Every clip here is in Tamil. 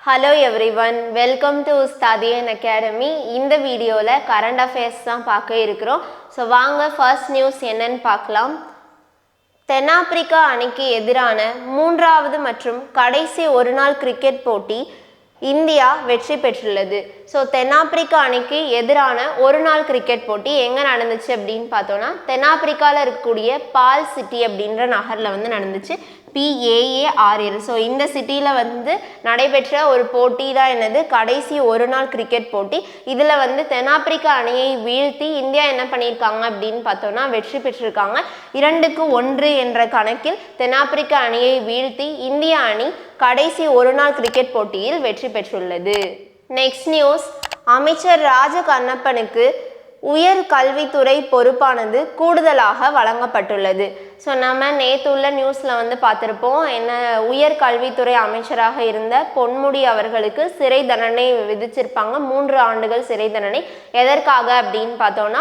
Hello everyone, welcome to Ustadian Academy. இந்த வீடியோல current affairs தான் பார்க்க இருக்கிறோம். ஸோ வாங்க ஃபர்ஸ்ட் நியூஸ் என்னன்னு பார்க்கலாம். தென்னாப்பிரிக்கா அணிக்கு எதிரான மூன்றாவது மற்றும் கடைசி ஒருநாள் கிரிக்கெட் போட்டி இந்தியா வெற்றி பெற்றுள்ளது. ஸோ தென்னாப்பிரிக்கா அணிக்கு எதிரான ஒரு நாள் கிரிக்கெட் போட்டி எங்கே நடந்துச்சு அப்படின்னு பார்த்தோன்னா தென்னாப்பிரிக்காவில் இருக்கக்கூடிய பால் சிட்டி அப்படின்ற நகரில் வந்து நடந்துச்சு. PAARL. ஸோ இந்த சிட்டியில் வந்து நடைபெற்ற ஒரு போட்டி தான் என்னது கடைசி ஒரு நாள் கிரிக்கெட் போட்டி. இதில் வந்து தென்னாப்பிரிக்கா அணியை வீழ்த்தி இந்தியா என்ன பண்ணியிருக்காங்க அப்படின்னு பார்த்தோன்னா வெற்றி பெற்றிருக்காங்க. 2-1 என்ற கணக்கில் தென்னாப்பிரிக்கா அணியை வீழ்த்தி இந்திய அணி கடைசி ஒரு நாள் கிரிக்கெட் போட்டியில் வெற்றி பெற்றுள்ளது. நெக்ஸ்ட் நியூஸ், அமைச்சர் ராஜ கண்ணப்பனுக்கு உயர் கல்வித்துறை பொறுப்பானது கூடுதலாக வழங்கப்பட்டுள்ளது. ஸோ நம்ம நேற்று உள்ள நியூஸில் வந்து பார்த்துருப்போம். என்ன உயர் கல்வித்துறை அமைச்சராக இருந்த பொன்முடி அவர்களுக்கு சிறை தண்டனை விதிச்சிருப்பாங்க, 3 ஆண்டுகள் சிறை தண்டனை. எதற்காக அப்படின்னு பார்த்தோன்னா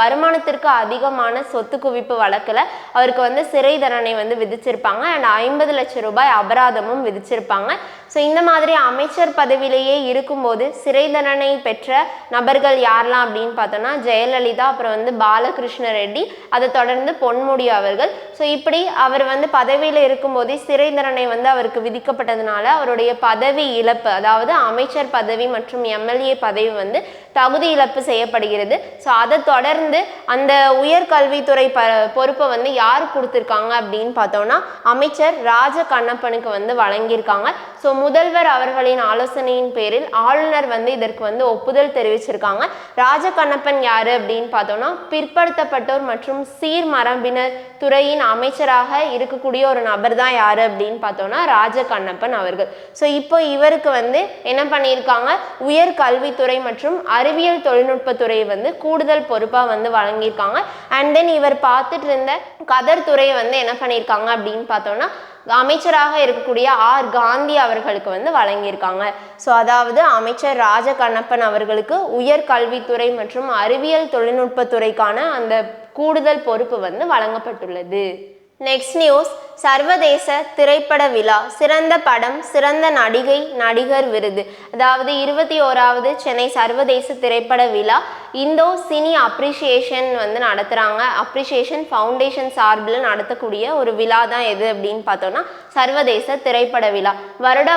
வருமானத்திற்கு அதிகமான சொத்து குவிப்பு வழக்கில் அவருக்கு வந்து சிறை தண்டனை வந்து விதிச்சிருப்பாங்க. அண்ட் 50 லட்சம் ரூபாய் அபராதமும் விதிச்சிருப்பாங்க. ஸோ இந்த மாதிரி அமைச்சர் பதவியிலேயே இருக்கும்போது சிறை தண்டனை பெற்ற நபர்கள் யாரெல்லாம் அப்படின்னு பார்த்தோன்னா ஜெயலலிதா, அப்புறம் வந்து பாலகிருஷ்ண ரெட்டி, அதை தொடர்ந்து பொன்முடி அவர்கள். ஸோ இப்படி அவர் வந்து பதவியில் இருக்கும்போதே சிறை தண்டனை வந்து அவருக்கு விதிக்கப்பட்டதுனால அவருடைய பதவி இழப்பு, அதாவது அமைச்சர் பதவி மற்றும் MLA பதவி வந்து தகுதி இழப்பு செய்யப்படுகிறது. ஸோ அதை தொடர்ந்து அந்த உயர்கல்வித்துறை பொறுப்பை வந்து யார் கொடுத்துருக்காங்க அப்படின்னு பார்த்தோன்னா அமைச்சர் ராஜ கண்ணப்பனுக்கு வந்து வழங்கியிருக்காங்க. ஸோ முதல்வர் அவர்களின் ஆலோசனையின் பேரில் ஆளுநர் வந்து இதற்கு வந்து ஒப்புதல் தெரிவிச்சிருக்காங்க. ராஜ கண்ணப்பன் யாரு அப்படின்னு பார்த்தோம்னா பிற்படுத்தப்பட்டோர் மற்றும் சீர்மரபினர் துறையின் அமைச்சராக இருக்கக்கூடிய ஒரு நபர் தான் யாரு அப்படின்னு பார்த்தோம்னா ராஜ கண்ணப்பன் அவர்கள். ஸோ இப்போ இவருக்கு வந்து என்ன பண்ணியிருக்காங்க, உயர் கல்வித்துறை மற்றும் அறிவியல் தொழில்நுட்பத்துறையை வந்து கூடுதல் பொறுப்பாக வந்து வழங்கியிருக்காங்க. அண்ட் தென் இவர் பார்த்துட்டு இருந்த கதர் துறையை வந்து என்ன பண்ணியிருக்காங்க அப்படின்னு பார்த்தோம்னா அமைச்சராக இருக்கக்கூடிய காந்தி அவர்களுக்கு வந்து வழங்கியிருக்காங்க. ஸோ அதாவது அமைச்சர் ராஜ கண்ணப்பன் அவர்களுக்கு உயர் கல்வித்துறை மற்றும் அறிவியல் தொழில்நுட்பத்துறைக்கான அந்த கூடுதல் பொறுப்பு வந்து வழங்கப்பட்டுள்ளது. நெக்ஸ்ட் நியூஸ், சர்வதேச திரைப்பட விழா சிறந்த படம், சிறந்த நடிகை, நடிகர் விருது. அதாவது 21வது சென்னை சர்வதேச திரைப்பட விழா இந்தோ சினி அப்ரிசியேஷன் வந்து நடத்துகிறாங்க. அப்ரிசியேஷன் ஃபவுண்டேஷன் சார்பில் நடத்தக்கூடிய ஒரு விழா தான் எது அப்படின்னு பார்த்தோன்னா சர்வதேச திரைப்பட விழா.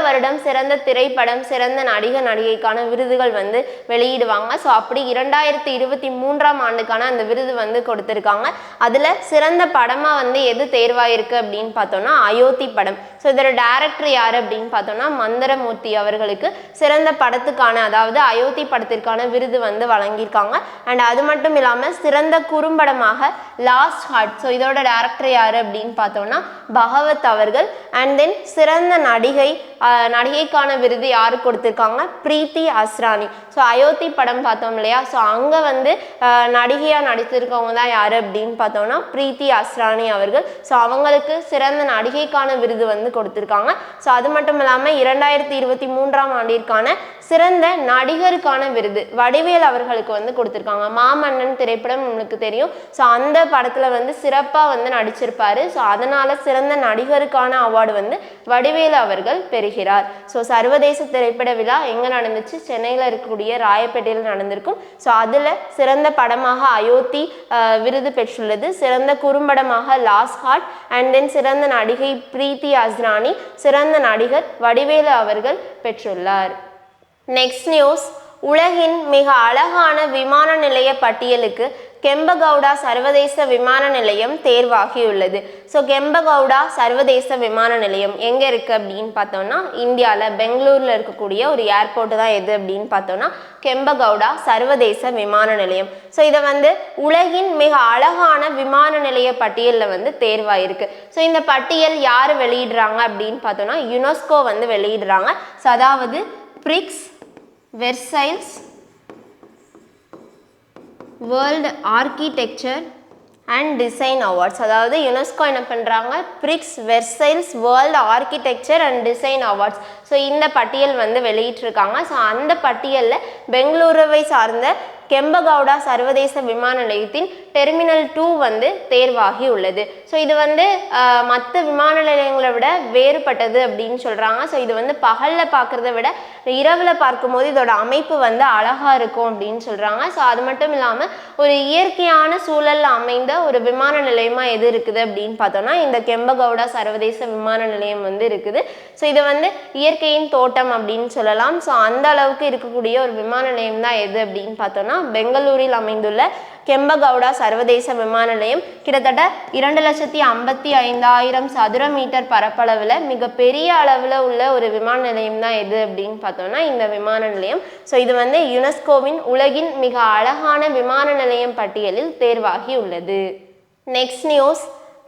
வருடம் சிறந்த திரைப்படம், சிறந்த நடிகர், நடிகைக்கான விருதுகள் வந்து வெளியிடுவாங்க. ஸோ அப்படி 2023ஆம் ஆண்டுக்கான அந்த விருது வந்து கொடுத்துருக்காங்க. அதில் சிறந்த படமாக வந்து எது தேர்வாயிருக்கு அப்படின்னு பார்த்தோம்னா அயோத்தி படம். ஸோ இதோட டைரக்டர் யார் அப்படின்னு பார்த்தோம்னா மந்திரமூர்த்தி அவர்களுக்கு சிறந்த படத்துக்கான, அதாவது அயோத்தி படத்திற்கான விருது வந்து வழங்கியிருக்காங்க. அண்ட் அது மட்டும் இல்லாமல் சிறந்த குறும்படமாக லாஸ்ட் ஹார்ட், ஸோ இதோட டைரக்டர் யார் அப்படின்னு பார்த்தோம்னா பகவத் அவர்கள். அண்ட் தென் சிறந்த நடிகைக்கான விருது யாரு கொடுத்துருக்காங்க, பிரீத்தி அஸ்ரானி. ஸோ அயோத்தி படம் பார்த்தோம் இல்லையா, ஸோ அங்கே வந்து நடிகையாக நடித்திருக்கவங்க தான் யார் அப்படின்னு பார்த்தோம்னா பிரீத்தி அஸ்ரானி அவர்கள். ஸோ அவங்களுக்கு சிறந்த நடிகைக்கான விருது வந்து கொடுத்துருக்காங்க. ஸோ அது மட்டும் இல்லாமல் 2023ஆம் ஆண்டிற்கான சிறந்த நடிகருக்கான விருது வடிவேல் அவர்களுக்கு வந்து கொடுத்துருக்காங்க. மாமன்னன் திரைப்படம் உங்களுக்கு தெரியும். ஸோ அந்த படத்தில் வந்து சிறப்பாக வந்து நடிச்சிருப்பாரு. ஸோ அதனால சிறந்த நடிகருக்கான அவார்டு வந்து வடிவேலு அவர்கள் பெறுகிறார். ஸோ சர்வதேச திரைப்பட விழா எங்கே நடந்துச்சு, சென்னையில் இருக்கக்கூடிய ராயப்பேட்டையில் நடந்திருக்கும். ஸோ அதில் சிறந்த படமாக அயோத்தி விருது பெற்றுள்ளது, சிறந்த குறும்படமாக லாஸ்ட் ஹார்ட், அண்ட் தென் சிறந்த நடிகை பிரீத்தி அஸ்ரானி, சிறந்த நடிகர் வடிவேலு அவர்கள் பெற்றுள்ளார். நெக்ஸ்ட் நியூஸ், உலகின் மிக அழகான விமான நிலைய பட்டியலுக்கு கெம்பகவுடா சர்வதேச விமான நிலையம் தேர்வாகியுள்ளது. ஸோ கெம்பகவுடா சர்வதேச விமான நிலையம் எங்கே இருக்குது அப்படின்னு பார்த்தோம்னா இந்தியாவில் பெங்களூரில் இருக்கக்கூடிய ஒரு ஏர்போர்ட் தான் எது அப்படின்னு பார்த்தோம்னா கெம்பகவுடா சர்வதேச விமான நிலையம். ஸோ இதை வந்து உலகின் மிக அழகான விமான நிலைய பட்டியலில் வந்து தேர்வாயிருக்கு. ஸோ இந்த பட்டியல் யார் வெளியிடுறாங்க அப்படின்னு பார்த்தோம்னா யுனெஸ்கோ வந்து வெளியிடுறாங்க. ஸோ அதாவது BRICS Versailles world architecture and design awards. அதாவது யுனெஸ்கோ என்ன பண்ணுறாங்க, BRICS Versailles world architecture and design awards. So இந்த பட்டியல் வந்து வெளியிட்டிருக்காங்க. ஸோ அந்த பட்டியலில் பெங்களூருவை சார்ந்த கெம்பகவுடா சர்வதேச விமான நிலையத்தின் டெர்மினல் 2 வந்து தேர்வாகி உள்ளது. ஸோ இது வந்து மற்ற விமான நிலையங்களை விட வேறுபட்டது அப்படின்னு சொல்கிறாங்க. ஸோ இது வந்து பகலில் பார்க்குறத விட இரவில் பார்க்கும்போது இதோட அமைப்பு வந்து அழகாக இருக்கும் அப்படின்னு சொல்கிறாங்க. ஸோ அது மட்டும் இல்லாமல் ஒரு இயற்கையான சூழலில் அமைந்த ஒரு விமான நிலையமாக எது இருக்குது அப்படின்னு பார்த்தோம்னா இந்த கெம்பகவுடா சர்வதேச விமான நிலையம் வந்து இருக்குது. ஸோ இதை வந்து இயற்கையின் தோட்டம் அப்படின்னு சொல்லலாம். ஸோ அந்த அளவுக்கு இருக்கக்கூடிய ஒரு விமான நிலையம் தான் எது அப்படின்னு பார்த்தோம்னா பெங்களூரில் அமைந்துள்ள கெம்பகவுடா சர்வதேச விமான நிலையம். கிட்டத்தட்ட 2,55,000 சதுர மீட்டர் பரப்பளவில் மிகப்பெரிய அளவில் உள்ள ஒரு விமான நிலையம் தான் எது அப்படின்னு பார்த்தோம்னா இந்த விமான நிலையம். ஸோ இது வந்து யுனெஸ்கோவின் உலகின் மிக அழகான விமான நிலையம் பட்டியலில் தேர்வாகி உள்ளது. நெக்ஸ்ட் நியூஸ்,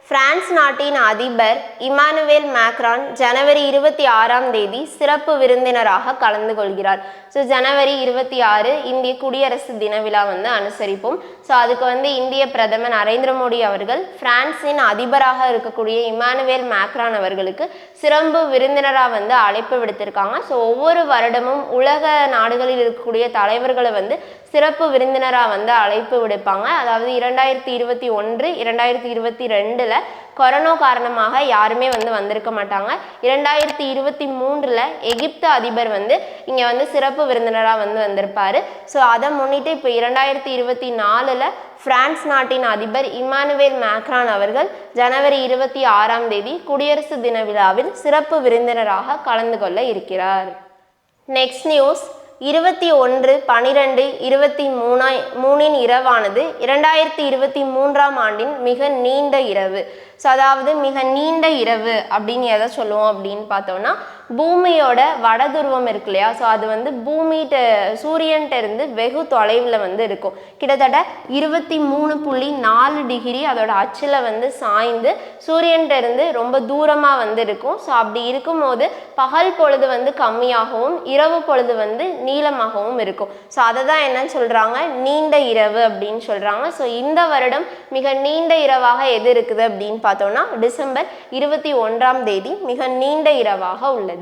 பிரான்ஸ் நாட்டின் அதிபர் இமானுவேல் மேக்ரான் ஜனவரி 26ஆம் தேதி சிறப்பு விருந்தினராக கலந்து கொள்கிறார். ஸோ ஜனவரி 26 இந்திய குடியரசு தின விழா வந்து அனுசரிப்போம். ஸோ அதுக்கு வந்து இந்திய பிரதமர் நரேந்திர மோடி அவர்கள் பிரான்சின் அதிபராக இருக்கக்கூடிய இமானுவேல் மேக்ரான் அவர்களுக்கு சிறப்பு விருந்தினராக வந்து அழைப்பு விடுத்திருக்காங்க. ஸோ ஒவ்வொரு வருடமும் உலக நாடுகளில் இருக்கக்கூடிய தலைவர்களை வந்து சிறப்பு விருந்தினராக வந்து அழைப்பு விடுப்பாங்க. அதாவது 2021, 2022 கொரோனா காரணமாக யாருமே வந்து வந்திருக்க மாட்டாங்க. 2023 எகிப்து அதிபர் வந்து இங்கே வந்து சிறப்பு விருந்தினராக வந்து வந்திருப்பார். ஸோ அதை முன்னிட்டு இப்போ 2024 பிரான்ஸ் நாட்டின் அதிபர் இமானுவேல் மேக்ரான் அவர்கள் ஜனவரி 26ஆம் தேதி குடியரசு தின விழாவில் சிறப்பு விருந்தினராக கலந்து கொள்ள இருக்கிறார். நெக்ஸ்ட் நியூஸ், 21/12/23 இரவானது 2023ஆம் ஆண்டின் மிக நீண்ட இரவு. ஸோ அதாவது மிக நீண்ட இரவு அப்படின்னு எதை சொல்லுவோம் அப்படின்னு பார்த்தோம்னா பூமியோட வடதுருவம் இருக்கு இல்லையா, ஸோ அது வந்து சூரியன்கிட்ட இருந்து வெகு தொலைவில் வந்து இருக்கும். கிட்டத்தட்ட 23.4 டிகிரி அதோட அச்சில் வந்து சாய்ந்து சூரியன்கிட்ட இருந்து ரொம்ப தூரமாக வந்து இருக்கும். ஸோ அப்படி இருக்கும்போது பகல் பொழுது வந்து கம்மியாகவும் இரவு பொழுது வந்து நீளமாகவும் இருக்கும். ஸோ அதை தான் என்னன்னு சொல்கிறாங்க, நீண்ட இரவு அப்படின்னு சொல்கிறாங்க. ஸோ இந்த வருடம் மிக நீண்ட இரவாக எது இருக்குது அப்படின்னு பார்த்தோம்னா டிசம்பர் 21ஆம் தேதி மிக நீண்ட இரவாக உள்ளது.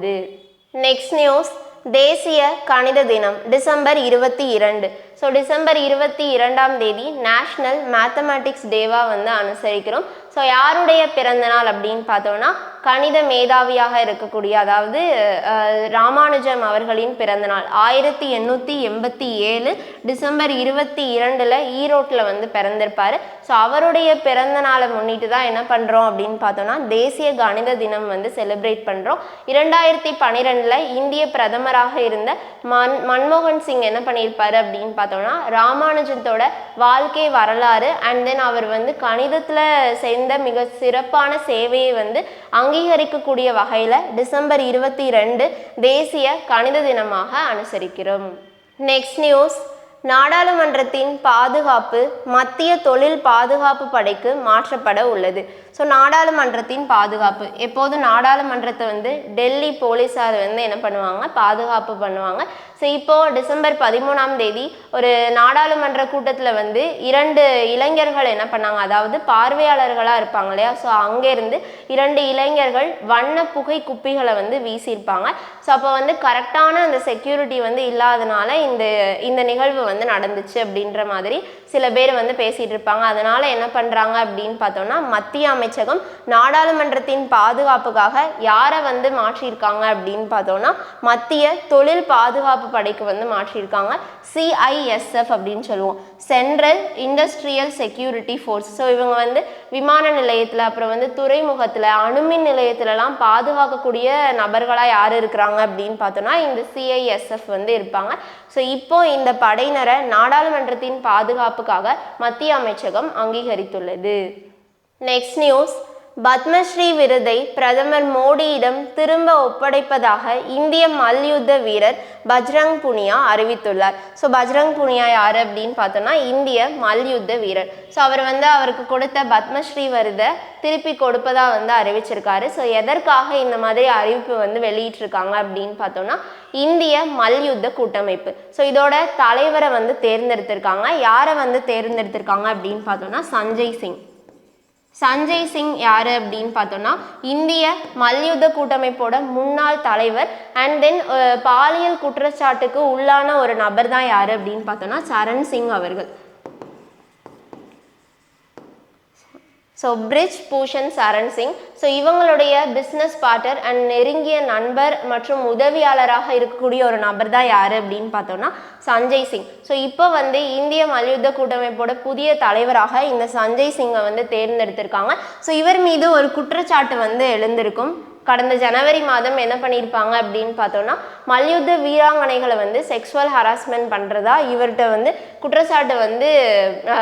நெக்ஸ்ட் நியூஸ், தேசிய கணித தினம் டிசம்பர் 22. ஸோ டிசம்பர் 22ஆம் தேதி நேஷ்னல் மேத்தமேட்டிக்ஸ் டேவா வந்து அனுசரிக்கிறோம். ஸோ யாருடைய பிறந்த நாள் அப்படின்னு பார்த்தோம்னா கணித மேதாவியாக இருக்கக்கூடிய அதாவது ராமானுஜம் அவர்களின் பிறந்தநாள் 1887 டிசம்பர் 22 ஈரோட்டில் வந்து பிறந்திருப்பார். ஸோ அவருடைய பிறந்த நாளை முன்னிட்டு தான் என்ன பண்ணுறோம் அப்படின்னு பார்த்தோம்னா தேசிய கணித தினம் வந்து செலிப்ரேட் பண்ணுறோம். 2012 இந்திய பிரதமராக இருந்த மன்மோகன் சிங் என்ன பண்ணியிருப்பார் அப்படின்னு பார்த்தோம்னா ராமானுஜத்தோட வாழ்க்கை வரலாறு அண்ட் தென் அவர் வந்து கணிதத்தில் சேர்ந்த மிக சிறப்பான சேவையை வந்து அங்கீகரிக்கக்கூடிய வகையில் டிசம்பர் 22 தேசிய கணித தினமாக அனுசரிக்கிறோம். நெக்ஸ்ட் நியூஸ், நாடாளுமன்றத்தின் பாதுகாப்பு மத்திய தொழில் பாதுகாப்பு படைக்கு மாற்றப்பட உள்ளது. ஸோ நாடாளுமன்றத்தின் பாதுகாப்பு, எப்போதும் நாடாளுமன்றத்தை வந்து டெல்லி போலீஸார் வந்து என்ன பண்ணுவாங்க, பாதுகாப்பு பண்ணுவாங்க. ஸோ இப்போது டிசம்பர் 13ஆம் தேதி ஒரு நாடாளுமன்ற கூட்டத்தில் வந்து 2 இளைஞர்கள் என்ன பண்ணாங்க, அதாவது பார்வையாளர்களாக இருப்பாங்க இல்லையா, ஸோ அங்கேருந்து 2 இளைஞர்கள் வண்ண புகை குப்பிகளை வந்து வீசியிருப்பாங்க. ஸோ அப்போ வந்து கரெக்டான அந்த செக்யூரிட்டி வந்து இல்லாதனால இந்த நிகழ்வு வந்து நடந்துச்சு அப்படின்ற மாதிரி சில பேர் வந்து பேசிகிட்டு இருப்பாங்க. அதனால் என்ன பண்ணுறாங்க அப்படின்னு பார்த்தோம்னா மத்திய அமைச்சகம் நாடாளுமன்றத்தின் பாதுகாப்புக்காக யாரை வந்து மாற்றியிருக்காங்க அப்படின்னு பார்த்தோம்னா மத்திய தொழில் பாதுகாப்பு படைக்கு வந்து மாற்றியிருக்காங்க. CISF அப்படின்னு சொல்லுவோம், central industrial security force. So இவங்க வந்து விமான நிலையத்தில் அப்புறம் வந்து துறைமுகத்தில் அணுமின் நிலையத்திலலாம் பாதுகாக்கக்கூடிய நபர்களாக யார் இருக்கிறாங்க அப்படின்னு பார்த்தோம்னா இந்த CISF வந்து இருப்பாங்க. ஸோ இப்போ இந்த படையினரை நாடாளுமன்றத்தின் பாதுகாப்புக்காக மத்திய அமைச்சகம் அங்கீகரித்துள்ளது. நெக்ஸ்ட் நியூஸ், பத்மஸ்ரீ விருதை பிரதமர் மோடியிடம் திரும்ப ஒப்படைப்பதாக இந்திய மல்யுத்த வீரர் பஜ்ரங் புனியா அறிவித்துள்ளார். ஸோ பஜ்ரங் புனியா யார் அப்படின்னு பார்த்தோம்னா இந்திய மல்யுத்த வீரர். ஸோ அவர் வந்து அவருக்கு கொடுத்த பத்மஸ்ரீ விருதை திருப்பி கொடுப்பதாக வந்து அறிவிச்சிருக்காரு. ஸோ எதற்காக இந்த மாதிரி அறிவிப்பு வந்து வெளியிட்டிருக்காங்க அப்படின்னு பார்த்தோம்னா இந்திய மல்யுத்த கூட்டமைப்பு. ஸோ இதோட தலைவரை வந்து தேர்ந்தெடுத்திருக்காங்க. யாரை வந்து தேர்ந்தெடுத்திருக்காங்க அப்படின்னு பார்த்தோம்னா சஞ்சய் சிங் யார் அப்படின்னு பார்த்தோம்னா இந்திய மல்யுத்த கூட்டமைப்போட முன்னாள் தலைவர் அண்ட் தென் பாலியல் குற்றச்சாட்டுக்கு உள்ளான ஒரு நபர் தான் யார் அப்படின்னு பார்த்தோம்னா சரண் சிங் அவர்கள். So fridge Bhushan Charan Singh. So இவங்களுடைய பிஸ்னஸ் பார்ட்னர் அண்ட் நெருங்கிய நண்பர் மற்றும் உதவியாளராக இருக்கக்கூடிய ஒரு நபர் தான் யார் அப்படின்னு பார்த்தோம்னா சஞ்சய் சிங். ஸோ இப்போ வந்து இந்திய மல்யுத்த கூட்டமைப்போட புதிய தலைவராக இந்த சஞ்சய் சிங்கை வந்து தேர்ந்தெடுத்திருக்காங்க. ஸோ இவர் மீது ஒரு குற்றச்சாட்டு வந்து எழுந்திருக்கும். கடந்த ஜனவரி மாதம் என்ன பண்ணியிருப்பாங்க அப்படின்னு பார்த்தோன்னா மல்யுத்த வீராங்கனைகளை வந்து செக்ஸுவல் ஹராஸ்மெண்ட் பண்ணுறதா இவர்கிட்ட வந்து குற்றச்சாட்டு வந்து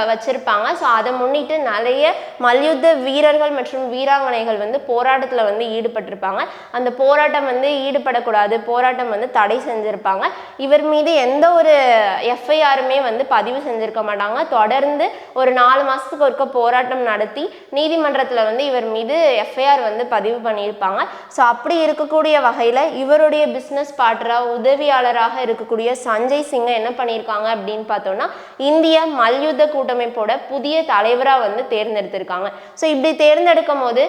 வச்சுருப்பாங்க. ஸோ அதை முன்னிட்டு நிறைய மல்யுத்த வீரர்கள் மற்றும் வீராங்கனைகள் வந்து போராட்டத்தில் வந்து ஈடுபட்டிருப்பாங்க. அந்த போராட்டம் வந்து ஈடுபடக்கூடாது, போராட்டம் வந்து தடை செஞ்சுருப்பாங்க. இவர் மீது எந்த ஒரு எஃப்ஐஆருமே வந்து பதிவு செஞ்சுருக்க மாட்டாங்க. தொடர்ந்து ஒரு 4 மாதத்துக்கு ஒருக்க போராட்டம் நடத்தி நீதிமன்றத்தில் வந்து இவர் மீது எஃப்ஐஆர் வந்து பதிவு பண்ணியிருப்பாங்க. ஸோ அப்படி இருக்கக்கூடிய வகையில் இவருடைய பிஸ்னஸ் பார்ட்னராக உதவியாளராக இருக்கக்கூடிய சஞ்சய் சிங்கை என்ன பண்ணியிருக்காங்க அப்படின்னு பார்த்தோன்னா இந்திய மல்யுத்த கூட்டமைப்போட புதிய தலைவராக வந்து தேர்ந்தெடுத்திருக்காங்க. ஸோ இப்படி தேர்ந்தெடுக்கும் போது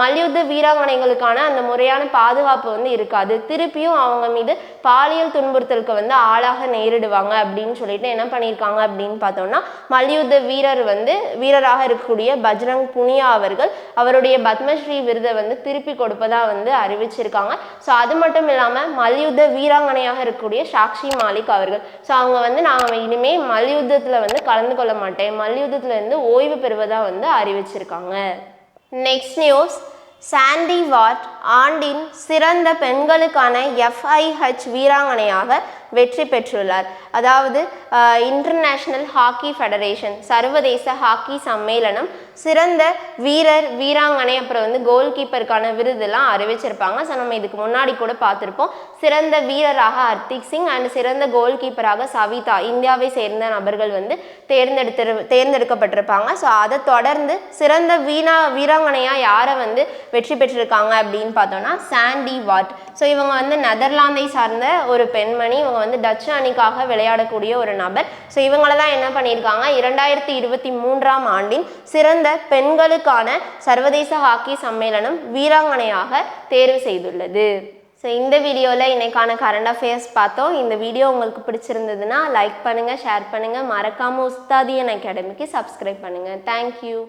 மல்யுத்த வீராங்கனைகளுக்கான அந்த முறையான பாதுகாப்பு வந்து இருக்காது. திருப்பியும் அவங்க மீது பாலியல் துன்புறுத்தலுக்கு வந்து ஆளாக நேரிடுவாங்க அப்படின்னு சொல்லிட்டு என்ன பண்ணியிருக்காங்க அப்படின்னு பார்த்தோம்னா மல்யுத்த வீரராக இருக்கக்கூடிய பஜ்ரங் புனியா அவர்கள் அவருடைய பத்மஸ்ரீ விருதை வந்து திருப்பி கொடுப்பதா வந்து அறிவிச்சிருக்காங்க. ஸோ அது மட்டும் இல்லாமல் மல்யுத்த வீராங்கனையாக இருக்கக்கூடிய சாக்ஷி மாலிக் அவர்கள் அவங்க வந்து நாங்கள் இனிமேல் மல்யுத்தத்தில் வந்து கலந்து கொள்ள மாட்டேன், மல்யுத்தத்தில் இருந்து ஓய்வு பெறுவதாக வந்து அறிவிச்சிருக்காங்க. நெக்ஸ்ட் நியூஸ், சாண்டி வாட் ஆண்டின் சிறந்த பெண்களுக்கான FIH வீராங்கனையாக வெற்றி பெற்றுள்ளார். அதாவது இன்டர்நேஷ்னல் ஹாக்கி ஃபெடரேஷன் சர்வதேச ஹாக்கி சம்மேளனம் சிறந்த வீராங்கனை அப்புறம் வந்து கோல் கீப்பருக்கான விருதெல்லாம் அறிவிச்சிருப்பாங்க. ஸோ நம்ம இதுக்கு முன்னாடி கூட பார்த்துருப்போம். சிறந்த வீரராக ஹர்திக் சிங் அண்ட் சிறந்த கோல் கீப்பராக சவிதா இந்தியாவை சேர்ந்த நபர்கள் வந்து தேர்ந்தெடுக்கப்பட்டிருப்பாங்க. ஸோ அதை தொடர்ந்து சிறந்த வீராங்கனையாக யாரை வந்து வெற்றி பெற்றிருக்காங்க அப்படின்னு பார்த்தோம்னா சாண்டி வாட். ஸோ இவங்க வந்து நெதர்லாந்தை சார்ந்த ஒரு பெண்மணி. இவங்க வந்து டச்சு அணிக்காக விளையாடக்கூடிய ஒரு நபர். ஸோ இவங்கள தான் என்ன பண்ணியிருக்காங்க 2023ஆம் ஆண்டின் சிறந்த பெண்களுக்கான சர்வதேச ஹாக்கி சம்மேளனம் வீராங்கனையாக தேர்வு செய்துள்ளது. ஸோ இந்த வீடியோவில் இன்னைக்கான கரண்ட் அஃபேர்ஸ் பார்த்தோம். இந்த வீடியோ உங்களுக்கு பிடிச்சிருந்ததுன்னா லைக் பண்ணுங்கள், ஷேர் பண்ணுங்கள், மறக்காமல் உஸ்தாதியன் அகாடமிக்கு சப்ஸ்கிரைப் பண்ணுங்கள். தேங்க்யூ.